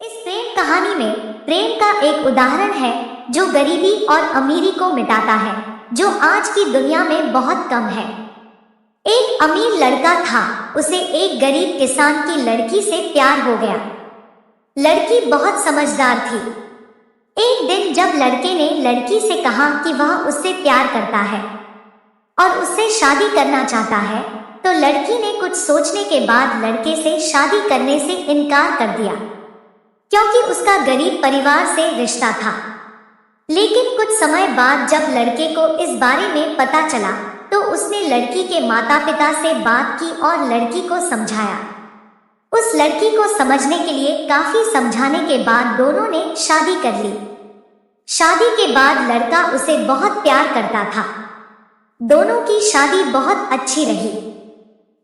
इस प्रेम कहानी में प्रेम का एक उदाहरण है जो गरीबी और अमीरी को मिटाता है, जो आज की दुनिया में बहुत कम है। एक अमीर लड़का था, उसे एक गरीब किसान की लड़की से प्यार हो गया। लड़की बहुत समझदार थी। एक दिन जब लड़के ने लड़की से कहा कि वह उससे प्यार करता है और उससे शादी करना चाहता है, तो लड़की ने कुछ सोचने के बाद लड़के से शादी करने से इनकार कर दिया, क्योंकि उसका गरीब परिवार से रिश्ता था। लेकिन कुछ समय बाद जब लड़के को इस बारे में पता चला, तो उसने लड़की के माता पिता से बात की और लड़की को समझाया। उस लड़की को समझने के लिए काफी समझाने के बाद दोनों ने शादी कर ली। शादी के बाद लड़का उसे बहुत प्यार करता था। दोनों की शादी बहुत अच्छी रही।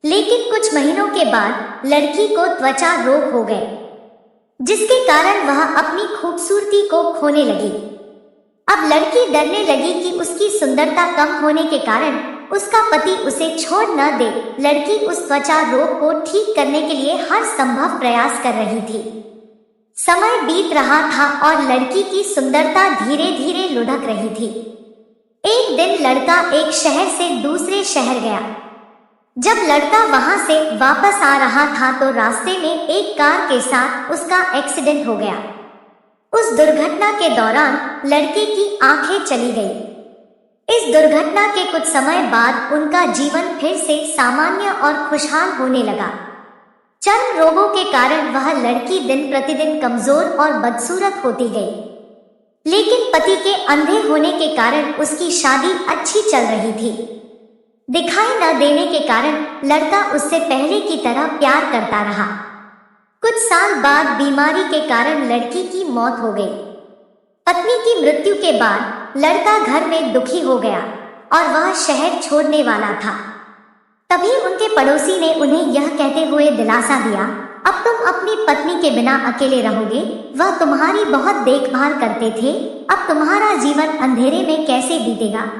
लेकिन कुछ महीनों के बाद लड़की को त्वचा रोग हो गए, जिसके कारण वह अपनी खूबसूरती को खोने लगी। अब लड़की डरने लगी कि उसकी सुंदरता कम होने के कारण उसका पति उसे छोड़ न दे। लड़की उस त्वचा रोग को ठीक करने के लिए हर संभव प्रयास कर रही थी। समय बीत रहा था और लड़की की सुंदरता धीरे धीरे लुढ़क रही थी। एक दिन लड़का एक शहर से दूसरे शहर गया। जब लड़का वहां से वापस आ रहा था तो रास्ते में एक कार के साथ उसका एक्सीडेंट हो गया। उस दुर्घटना के दौरान लड़के की आंखें चली गई। इस दुर्घटना के कुछ समय बाद उनका जीवन फिर से सामान्य और खुशहाल होने लगा। चर्म रोगों के कारण वह लड़की दिन प्रतिदिन कमजोर और बदसूरत होती गई। लेकिन पति के अंधे होने के कारण उसकी शादी अच्छी चल रही थी। दिखाई न देने के कारण लड़का उससे पहले की तरह प्यार करता रहा। कुछ साल बाद बीमारी के कारण लड़की की मौत हो गई। पत्नी की मृत्यु के बाद लड़का घर में दुखी हो गया और वह शहर छोड़ने वाला था। तभी उनके पड़ोसी ने उन्हें यह कहते हुए दिलासा दिया, अब तुम अपनी पत्नी के बिना अकेले रहोगे। वह तुम्हारी बहुत देखभाल करते थे। अब तुम्हारा जीवन अंधेरे में कैसे बीतेगा।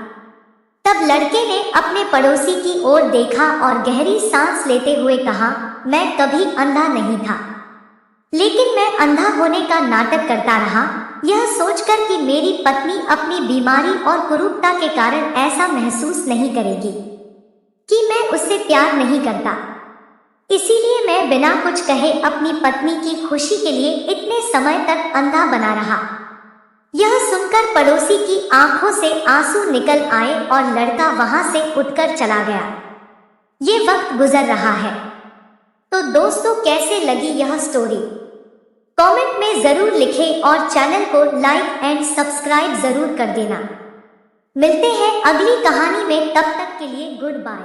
तब लड़के ने अपने पड़ोसी की ओर देखा और गहरी सांस लेते हुए कहा, मैं कभी अंधा नहीं था, लेकिन मैं अंधा होने का नाटक करता रहा, यह सोचकर कि मेरी पत्नी अपनी बीमारी और कुरूपता के कारण ऐसा महसूस नहीं करेगी कि मैं उससे प्यार नहीं करता। इसीलिए मैं बिना कुछ कहे अपनी पत्नी की खुशी के लिए इतने समय तक अंधा बना रहा। यह सुनकर पड़ोसी की आंखों से आंसू निकल आए और लड़का वहां से उठकर चला गया। ये वक्त गुजर रहा है। तो दोस्तों, कैसे लगी यह स्टोरी? कमेंट में जरूर लिखें और चैनल को लाइक एंड सब्सक्राइब जरूर कर देना। मिलते हैं अगली कहानी में, तब तक के लिए गुड बाय।